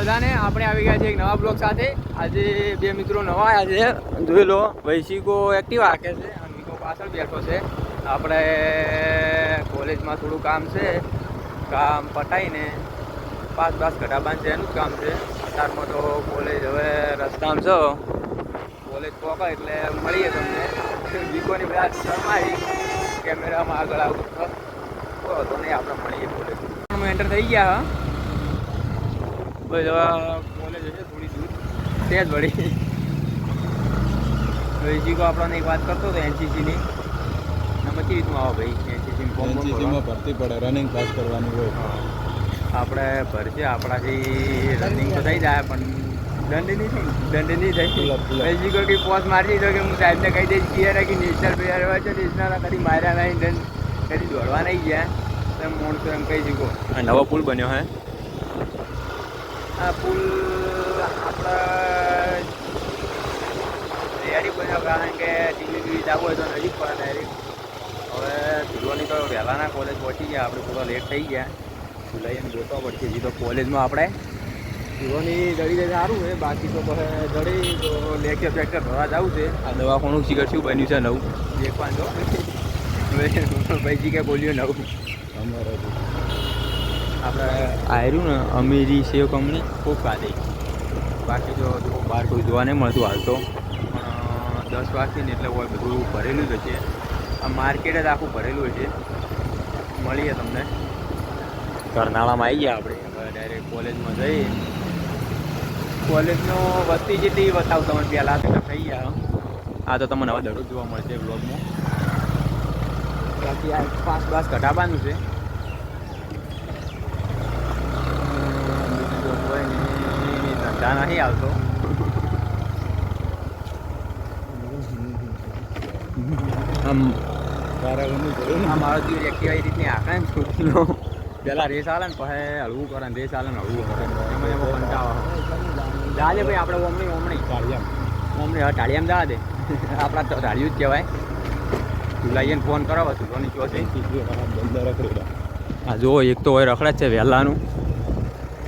બધાને આપણે આવી ગયા છે એક નવા બ્લોગ સાથે. આજે બે મિત્રો નવા આવ્યા છે. જોઈ લો, વૈશિકો એક્ટિવા હાકે છે અને મીકો પાછળ બેઠો છે. આપણે કોલેજમાં થોડું કામ છે, કામ પતાવીને પાસ કઢાવવાનું છે, એનું જ કામ છે. અત્યારમાં તો કોલેજ હવે રસ્તામાં છો, કોલેજ પહોંચો એટલે મળીએ તમને. મીકોની બધા શરમાઈ કેમેરામાં આગળ આવું તો નહીં, આપણે મળીએ કોલેજ એન્ટર થઈ ગયા. હા બસ હવે કોલેજ હશે થોડી દૂર તે જ વળી. વૈશિકો આપણને એક વાત કરતો હતો એનસીસીની. એમાં કેવી રીતનું આવો ભાઈ એનસીસીમાં ભરતી પડે, રનિંગ પાસ કરવાની હોય. આપણે ભરશે આપણાથી રનિંગ તો થઈ જાય પણ દંડ નહીં થાય. વૈશિકો કે પોસ મારી દીધો કે હું સાહેબને કહી દઈશ ક્લિયર કે નેશનલ પ્લેયર હોય છે, નેશનલ કદી માર્યા નહીં, દંડ કદી દોડવા નહીં ગયા એમ મોણસો એમ કહી શકો. આ નવો પુલ બન્યો હે. આ પુલ આપણે તૈયારી બન્યો કારણ કે ડિલિવરી જવું હોય તો નજીક પડે ડાયરેક્ટ. હવે ધુલોની તો વહેલાના કોલેજ પહોંચી ગયા, આપણે થોડો લેટ થઈ ગયા. ધુલાઈને ગોતવા પડશે. હજી તો કોલેજમાં આપણે ધુલોની દડી દે સારું છે, બાકી તો દડી તો લેક્ચર બેક્ચર ભરવા જવું છે. આ દવાખાનું શિખર શું બન્યું છે નવું દેખવાનું તો ભાઈજી કે બોલ્યું નવું આપણે આયરું ને અમીરી સેવ કંપની ખૂબ ખાધી. બાકી તો બહાર કોઈ જોવા નહીં મળતું હાલ તો, પણ 10 વાગથી ને એટલે હોય બધું ભરેલું જ હશે. આ માર્કેટ જ આખું ભરેલું હશે. મળીએ તમને. કરનાળામાં આવી ગયા આપણે. હવે ડાયરેક્ટ કોલેજમાં જઈએ. કોલેજનો વસ્તી જેટલી બતાવું તમે પહેલાં તો થઈ ગયા. આ તો તમને હવે દરરોજ જોવા મળશે બ્લોગમાં. બાકી આ પાસ કઢાવવાનું છે. ધંધા નહીં આવતો. આમ મારો જીવ એક્ટિવા એ રીતની આંકડે ને છૂટલો પહેલાં રેસ આવે ને પછી હળવું કરે ને રેસ આવે ને હળવું કરે એમાં કંટાળો. જા દે ભાઈ આપણે ઓમણી ટાળિયામાં જા દે. આપણા તો ટાળિયું જ કહેવાય. તુલાઈને ફોન કરાવો તુલોની ચોથી. હા જુઓ, એક તો હોય રખડે જ છે વહેલાનું.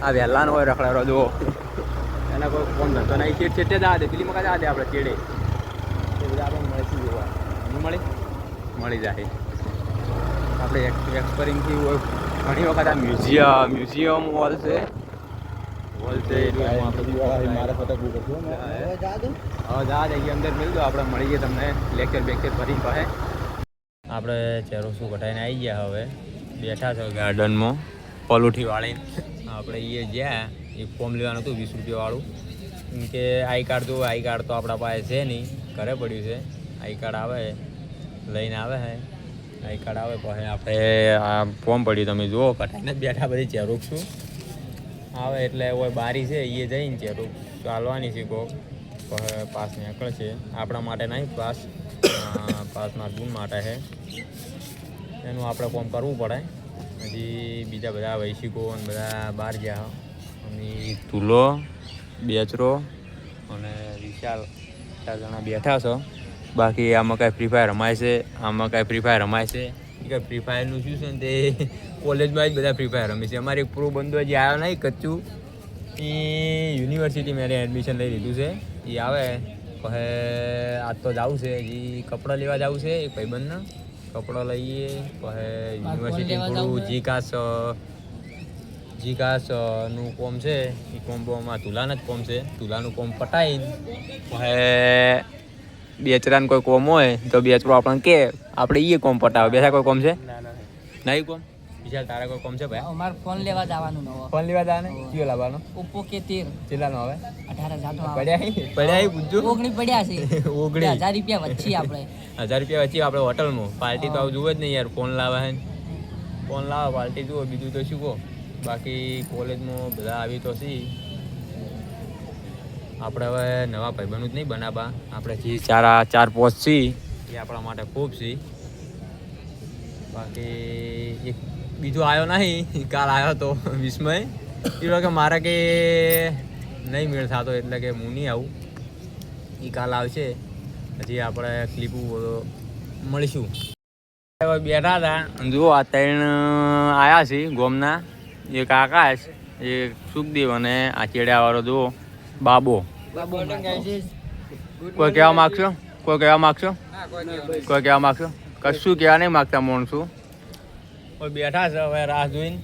આ વહેલાનું હોય રખડારો જુઓ. એના કોઈ ફોન ધંધો નહીં. છેટે જા દે, પેલી મકા જા દે આપણે ચેડે. એ બધા આપણે મળીશું જોવા મળી જાય. આપણે એક્સપેરિમથી ઘણી વખત આ મ્યુઝિયમ હોલ છે હવે જા જઈએ અંદર મિલ દો. આપણે મળીએ તમને લેક્ચર બેક્ચર ફરી પાસે. આપણે ચેરો શું કઢાઈને આવી ગયા. હવે બેઠા છે ગાર્ડનમાં પલોઠી વાળીને. આપણે એ જ્યાં એક ફોર્મ લેવાનું હતું 20 રૂપિયાવાળું. કેમ કે આઈ કાર્ડ તો આપણા પાસે છે નહીં, ઘરે પડ્યું છે. આઈ કાર્ડ આવે લઈને આવે છે. આઈ કાર્ડ આવે પછી આપણે આ ફોર્મ પડ્યું તમે જુઓ કઢાઈને જ બેઠા. બધી ચેરોક શું આવે એટલે હોય બારી છે એ જઈને ચેરોક ચાલવાની શીખો પછી પાસ નીકળશે. આપણા માટે નહીં પાસના ગુણ માટે છે, એનું આપણે ફોર્મ કરવું પડે. હજી બીજા બધા વૈશિકો અને બધા બહાર ગયા. અને તુલો, બેચરો અને વિશાલ 4 જણા બેઠા છો. બાકી આમાં કાંઈ ફ્રી ફાયર રમાય છે, કે ફ્રી ફાયરનું શું છે ને તે કોલેજમાં જ બધા ફ્રી ફાયર રમે છે. અમારે એક પ્રો બંધો હજી આવ્યો નહીં કચ્ચું, એ યુનિવર્સિટી મેં એડમિશન લઈ લીધું છે. એ આવે પછી આજ તો જવું છે, હજી કપડાં લેવા જવું છે. એક ભાઈબંધને કપડાં લઈએ પછી યુનિવર્સિટી થોડું જીકાસનું કોમ છે. એ કોમ્બોમાં તુલાના જ કોમ છે. તુલાનું કોમ પટાઈને પછી બેચરાને કોઈ કોમ હોય તો બેચરો આપણને કે આપણે એ કોમ પટાવે. બેસા કોઈ કોમ છે નહીં કોમ? વિશાલ તારા કોઈ કોમ છે ભાઈ? અમારે ફોન લેવા જવાનું નવો. ફોન લેવા જવાનો કયો લાવવાનો? ઓપ્પો K13 કેટલાનો આવે? 18,000 પડ્યા પૂછજો. 19 પડ્યા છે. 1000 રૂપિયા વચ્ચે આપણે 1000 રૂપિયા વચ્ચે આપણે હોટલમાં પાર્ટી તો આવું જુએ જ નહીં યાર. ફોન લાવે છે, ફોન લાવે પાર્ટી જુઓ, બીજું તો શું કહો. બાકી કોલેજમાં બધા આવી તો સી. આપણે હવે નવા ભાઈબંધો જ નહીં બનાવવા. આપણે જે 4-5 છીએ એ આપણા માટે ખૂબ છે. બાકી એક બીજો આવ્યો નહીં, કાલ આવ્યો તો વિસ્મય. એ કે મારે કે નહીં મેળ થતો એટલે કે હું નહીં આવું. એ કાલ આવશે. હજી આપણે ક્લિપો મળીશું. બેઠા હતા જુઓ, આ 3 આવ્યા છે ગોમના. એક આકાશ, એ સુખદેવ અને આ ચેડાવાળો જુઓ બાબો. કોઈ કહેવા માગશો? કોઈ કહેવા માગશો? કોઈ કહેવા માગશો? કશું કહેવા નહીં માગતા માણસો. કોઈ બેઠા છે હવે રાહ જોઈને.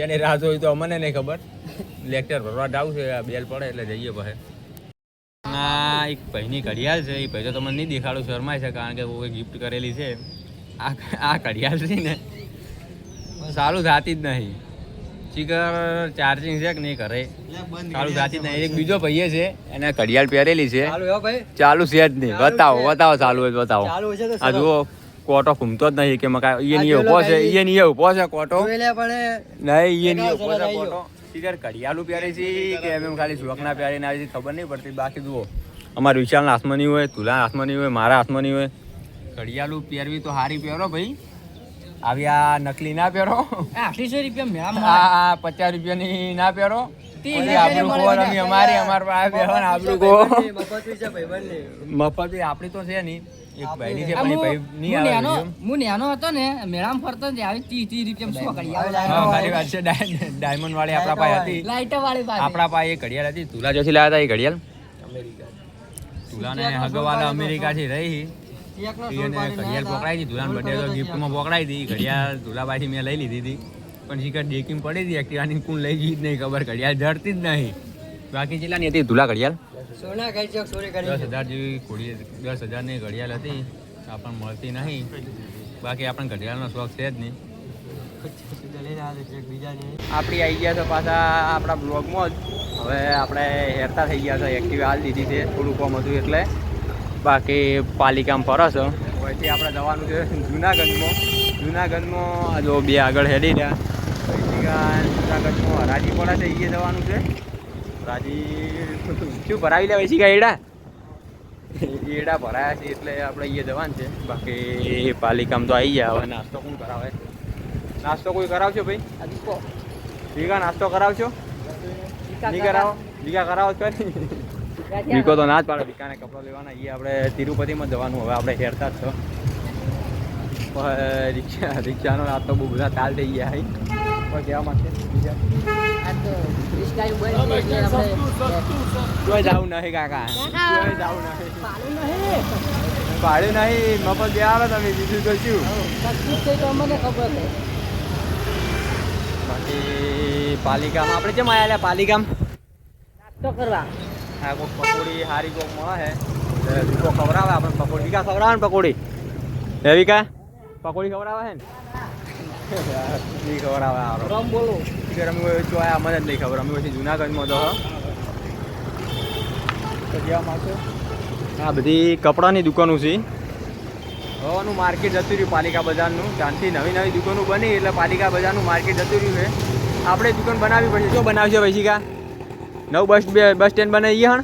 એની રાહ જોઈ તો અમને નહીં ખબર. લેક્ચર ભરવા જાવ છે, આ બેલ પડે એટલે જઈએ પછી. આ એક ભાઈની ઘડિયાળ છે. એ ભાઈ તો તમને નહીં દેખાડું, શરમાય છે કારણ કે કોઈ ગિફ્ટ કરેલી છે. આ ઘડિયાળ છે ને સારું થતી જ નહીં. ચીકર ચાર્જિંગ છે કે નહીં કરે, સારું થતી જ નહીં. એક બીજો ભાઈએ છે એને ઘડિયાળ પહેરેલી છે, ચાલુ છે જ નહીં. બતાવો બતાવો, ચાલુ હોય બતાવો. આ જુઓ કોટો ઘૂમતો જ નહીં કે મકા એ નહીં ઉભો છે, એ નહીં ઉભો છે કોટો નહીં, એ નહીં ઉભો છે કોટો. ચીકર ઘડિયાળું પહેરે છે કે એમ ખાલી શોખના પહેરીને આવી છે ખબર નહીં પડતી. બાકી જુઓ અમારા વિશાલના હાથમાં નહીં હોય, તુલાના હાથમાં નહીં હોય, મારા હાથમાં નહીં હોય. ઘડિયાળું પહેરવી તો સારી પહેરો ભાઈ, આવી આ નકલી ના પહેરો. 800 રૂપિયા મેળા આ 50 રૂપિયાની ના પહેરો. મફત આપડી તો છે નહીં, એક ભાઈની છે પણ ભાઈ નહીં આવે. હું નાનો હતો ને મેળામાં ફરતો ને આવી 30 રૂપિયા શું સારી વાત છે. ડાયમંડ વાળી આપણા પાસે હતી, લાઈટર વાળી આપણા પાસે એ ઘડિયાળ હતી. તુલા જોથી લાવ્યા હતા એ ઘડિયાળ. તુલાને હગવાલા અમેરિકાથી રહી ઘડિયાળ પકડાઈ હતી. તુલાને બર્થડે તો ગિફ્ટમાં પકડાઈ હતી ઘડિયાળ. તુલાબાઈથી મેં લઈ લીધી હતી, પણ શીખર ડેકીમ પડી હતી એક્ટિવાની. કોણ લઈ ગઈ જ નહીં ખબર, ઘડિયાળ જડતી જ નહીં. બાકી કેટલાની હતી તુલા ઘડિયાળ? 10,000 જેવી ઘોડી, 10,000ની ઘડિયાળ હતી. આપણને મળતી નહીં. બાકી આપણને ઘડિયાળનો શોખ છે જ નહીં. આપણી આવી ગયા છે પાછા આપણા બ્લોગમાં જ. હવે આપણે હેરતા થઈ ગયા છે, એક્ટિવ હાલ દીધી છે, થોડું કામ હતું એટલે. બાકી પાલિકામાં ફરસ પછી આપણે જવાનું છે જુનાગઢમાં. જુનાગઢમાં જો બે આગળ હેડી રહ્યા. જુનાગઢમાં હરાજી પડે છે, એ જવાનું છે. હરાજી શું ભરાવી લે વૈસી કા એડા એડા ભરાયા છે એટલે આપણે એ જવાનું છે. બાકી પાલિકામાં તો આવી ગયા. હવે નાસ્તો કોણ કરાવે? નાસ્તો કોઈ કરાવશો ભાઈ? ભીગા નાસ્તો કરાવશો? નહીં કરાવો? ભીગા કરાવો જ કરી. ભીકો તો ના જ પાડે. ભીકાને કપડાં લેવાના. એ આપણે તિરુપતિમાં જવાનું. હવે આપણે હેરતા જ છો. રિક્ષાનો નાસ્તો બહુ બધા તાલ થઈ ગયા. કોઈ કહેવા માંગશે બીજા? કોઈ જવું નહીં કાકા, કોઈ જવું નહીં. ભાડું નહીં, મફત બે આવે તમે, બીજું તો શું. બાકી પાલિકામાં આપણે કેમ આવ્યા? પાલિકામાં નાસ્તો કરવા. હા, કોઈક પકોડી સારી કોઈક મળે છે, વિકો ખવડાવે આપણે. પકોડી વિકા ખવડાવે ને પકોડી? હે વિકા પકોડી ખવડાવે છે ને? ખવડાવે આપણે. બોલો અમે ચોયા મને જ નહીં ખબર. અમે પછી જુનાગઢમાં તો કહેવા માંગશો? આ બધી કપડાની દુકાનો છે. હવાનું માર્કેટ જતું રહ્યું પાલિકા બજારનું. ત્યાંથી નવી નવી દુકાનો બની એટલે પાલિકા બજારનું માર્કેટ જતું રહ્યું છે. આપણે દુકાન બનાવવી પડશે. શું બનાવશે વૈશિકા? નવું બસ સ્ટેન્ડ બનાવીએ હણ.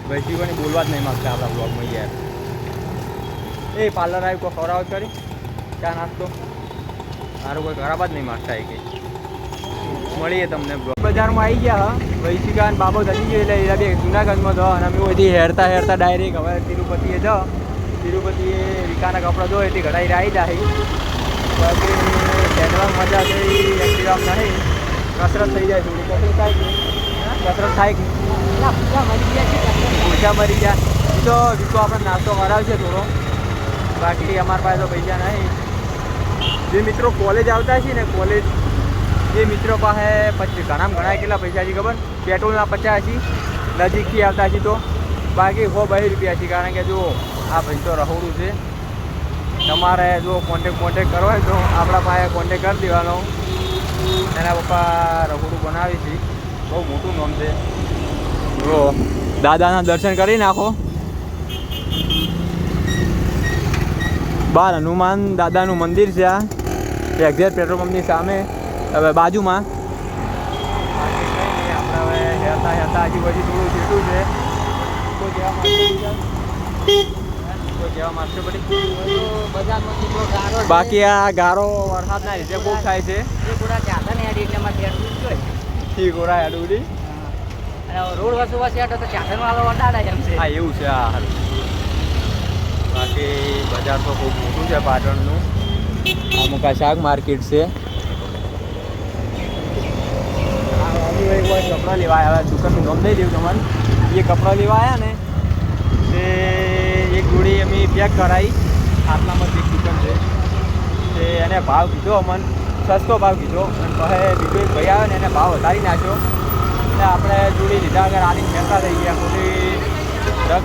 વૈશિકાની બોલવા જ નહીં માગતા આપણા બ્લોગમાં યાર. એ પાર્લર આવી કોઈ ખવડાવ કરી ચા નાસ્તો મારું કોઈ ખરાબ જ નહીં માગતા. એ કંઈ મળીએ તમને બજારમાં આવી ગયા. વૈશિકા અને બાબો થતી ગયો એટલે એ બે જુનાગઢમાં તો. અને અમે બધી હેરતા હેરતા ડાયરેક્ટ હવે તિરુપતિએ જાઓ. તિરુપતિએ વિકાના કપડાં જો એટલી ઘડાઈને આવી જાય. બાકી ખેડવાની મજા છે એ એક્ટિવામ નહીં. કસરત થઈ જાય, થોડી કસરત થાય કે કસરત થાય કે ભૂસા મરી ગયા. તો વિકો આપણે નાસ્તો કરાવશે થોડો. બાકી અમારા પાસે તો પૈસા નહીં. જે મિત્રો કોલેજ આવતા છે ને, કોલેજ જે મિત્રો પાસે ઘણામાં ઘણા કેટલા પૈસા છે ખબર? પેટ્રોલના 50 છે, નજીકથી આવતા છે તો. બાકી 100-200 રૂપિયા છે. કારણ કે જો આ ભાઈ તો રહોડું છે. તમારે જો કોન્ટેક કરવો હોય તો આપણા પાસે કોન્ટેક કરી દેવાનો. એના પપ્પા રહોડું બનાવી છે, બહુ મોટું નામ છે. જો દાદાના દર્શન કરી નાખો. બાર હનુમાન દાદાનું મંદિર છે. આ એક્ઝેક્ટ પેટ્રોલ પંપની સામે હવે બાજુમાં. આપણે હવે હેરતા હેરતા હજી પછી થોડું જેટલું છે. કોઈ કહેવા માંગશે બધી? બાકી આ ગારો વરસાદના લીધે બહુ થાય છે. ગોરા હેડુડી રોડ વસ્તુ વચ્ચે તો ચાદર વાળો વટાડે એમ છે. હા એવું છે. આ બાકી બજાર તો ખૂબ મોટું છે પાટણનું. અમુક શાક માર્કેટ છે. એક વાર કપડાં લેવા આવ્યા, દુકાનનું નામ દઈ દઉં તમને. એ કપડાં લેવા આવ્યા ને તે એક જોડી અમે પેક કરાવી. આટલામાં જ એક દુકાન છે તે એને ભાવ કીધો અમને, સસ્તો ભાવ કીધો. અને પછી બીજો એક ભાઈ આવ્યો ને એને ભાવ વધારી નાખ્યો. એટલે આપણે જોડી લીધા આગળ આની ફેંકા થઈ ગયા. ખોટી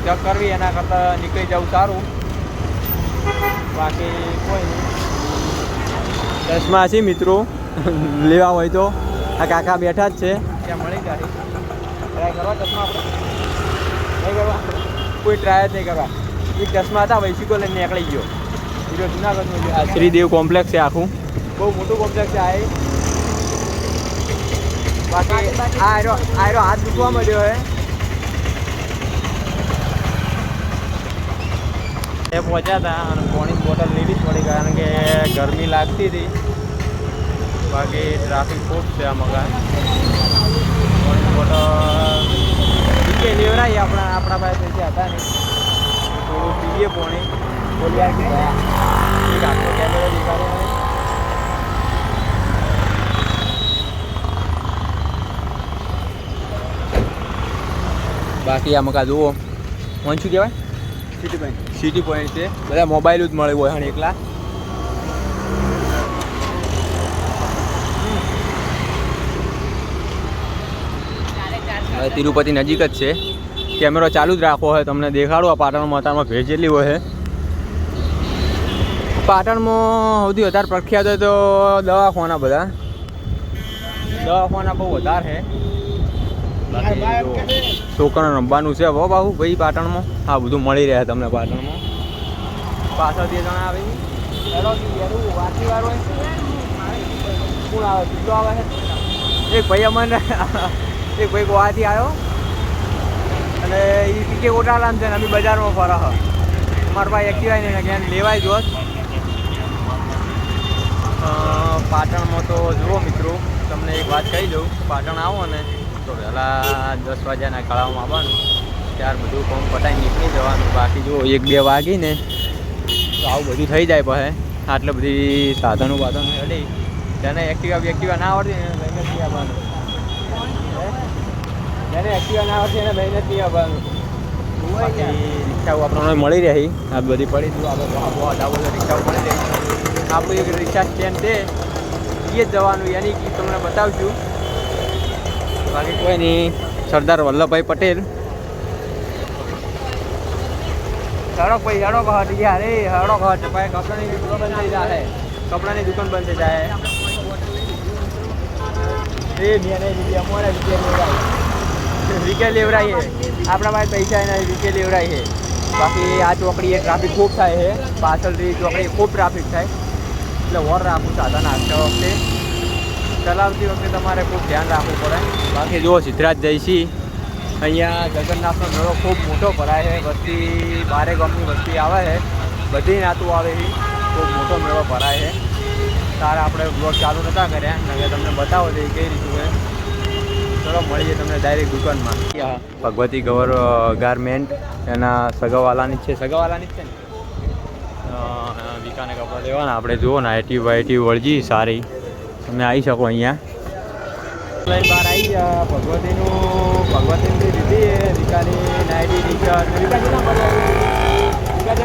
ઝગ કરવી એના કરતાં નીકળી જવું સારું. બાકી કોઈ નહીં. ચશ્મા છે મિત્રો, લેવા હોય તો આ કાકા બેઠા જ છે, ત્યાં મળી જાય. ટ્રાય કરવા ચશ્મા આપણે નહીં કરવા, કોઈ ટ્રાય જ નહીં કરવા. એક ચશ્મા હતા વૈશિકો લઈને નીકળી ગયો. બીજો જુનાગઢનું છે. આ શ્રીદેવ કોમ્પ્લેક્સ છે, આખું બહુ મોટું કોમ્પ્લેક્સ છે. આ બાકી આયરો હાથ દુખવા મળ્યો હે. એ પહોંચ્યા હતા અને પાણીની બોટલ લેવી જ પડી કારણ કે ગરમી લાગતી હતી. બાકી ટ્રાફિક ખૂબ છે આ મકાન. પાણીની બોટલ પીએ લેવરાઈએ આપણા પાસે પૈસા હતા નહીં. થોડું પીએ પાણી બોલી એક આખો કેમેરો દેખાડો. બાકી આ મકાન જુઓ, કોણ શું કહેવાય? સિટી પોઈન્ટ છે. બધા મોબાઈલ જ મળે હોય હણ એકલા. હવે તિરુપતિ નજીક જ છે. કેમેરો ચાલુ જ રાખવો હોય તમને દેખાડો. આ પાટણમાં ભેજ જેટલી હોય છે. પાટણમાં સૌથી વધારે પ્રખ્યાત હોય તો દવાખાના. બધા દવાખાના બહુ વધારે છે. છોકરાને રમવાનું છે હો બાબુ ભાઈ પાટણમાં. હા બધું મળી રહે તમને પાટણમાં. પાછળથી જણા આવે વાતની વાર હોય. કોણ આવે? બીજો આવે છે એક ભાઈ. અમને એક ભાઈ ગોવાથી આવ્યો અને એ પીકે કોટાલામ છે ને અમે બજારમાં ફરહ. અમારા ભાઈ એક્ટિવાય નહીં ક્યાં લેવાય જોત. પાટણમાં તો જુઓ મિત્રો, તમને એક વાત કહી દઉં. પાટણ આવો ને તો વહેલા 10 વાગ્યાના કળામાં આવવાનું. ત્યાર બધું કોમ પટાઈને નીકળી જવાનું. બાકી જો 1-2 વાગી ને તો આવું બધું થઈ જાય. પછી આટલે બધી સાધનો હડી જેને એક્ટિવા ના આવડતી એને લઈને જ આવવાનું. જેને એક્ટિવા ના આવડતી એને લઈને જ આવવાનું. બાકી રિક્ષાઓ આપણને મળી રહી. આ બધી પડી હતું. આપણે રિક્ષાઓ મળી રહી. આપણું એક રિક્ષા સ્ટેન્ડ છે, એ જ જવાનું. એની તમને બતાવશું. બાકી કોઈ નહીં. સરદાર વલ્લભભાઈ પટેલ સડક ભાઈ સડક હટ યાર. એ સડક હટ ભાઈ. કપડાની દુકાન બંધ થઈ જાય. કપડાની દુકાન બંધ થઈ જાય. એ મેને અમારે વીકે લેવરાઈએ. આપણા પાસે પૈસા એના વીકે લેવરાઈએ. બાકી આ ચોકડીએ ટ્રાફિક ખૂબ થાય છે. પાછળથી ચોકડી ખૂબ ટ્રાફિક થાય. એટલે વર રાખવું સાધન આપતા વખતે, ચલાવતી વખતે તમારે ખૂબ ધ્યાન રાખવું પડે. બાકી જુઓ સિદ્ધરાજ જઈશી. અહીંયા જગન્નાથનો મેળો ખૂબ મોટો ભરાય છે. વસ્તી બારે ગામની વસ્તી આવે છે. બધી નાતું આવે છે. ખૂબ મોટો મેળો ભરાય છે. તારે આપણે બ્લોગ ચાલુ નહોતા કર્યા ને તમને બતાવો તો એ કઈ રીતનું છે. ચલો મળીએ તમને ડાયરેક્ટ દુકાનમાં. ભગવતી ગારમેન્ટ એના સગાવાલાની જ છે. સગાવાલાની જ છે ને. વિકાને કપડાં લેવાના આપણે. જુઓ ને આઈટી વળજી સારી. તમે આવી શકો અહીંયા. લઈને બહાર આવી ગયા. ભગવતીની દીધી વિકાની નાઇટી ટી-શર્ટ. વિકાજી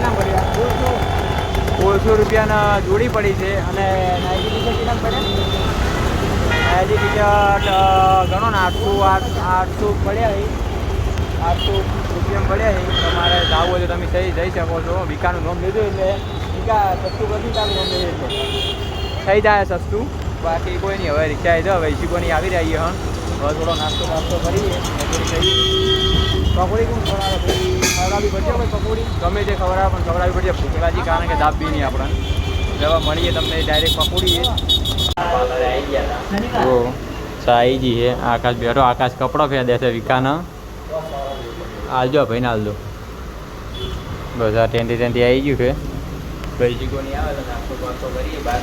ના ભર્યા 1,500 રૂપિયાના જોડી પડી છે. અને નાઇટી ટી-શર્ટ કેટલા પડ્યા? નાઇટી ટી-શર્ટ ગણો ને 800 પડ્યા. 800 રૂપિયા પડ્યા. તમારે જવું હોય તો તમે જઈ શકો છો. વિકાનું નામ લીધું એટલે વિકા સસ્તું કરતી તારું નામ લઈએ એટલે થઈ જાય સસ્તું. બાકી કોઈ નહીં. હવે રિક્ષા આવી જાવ. વૈશિકોની આવી રહી હં. હવે થોડો નાસ્તો કરીએ. પકોડી કોણ ખવડાવે? ખવડાવી પડશે ભાઈ પકોડી. ગમે તે ખવડાવે પણ ખવડાવી પડશે. ભૂખલાજી કારણ કે દાબ બી નહીં આપણને. હવે મળીએ તમને ડાયરેક્ટ પકોડી. આવી ગયા ઓ સાઈજી છે. આકાશ બેઠો. આકાશ કપડો ફેંદે છે વિકાના. હાલજો ભાઈ ને હાલજો. બધા ટેન્ટી આવી ગયું છે. વૈશિકોની આવે તો નાસ્તો કરીએ બહાર.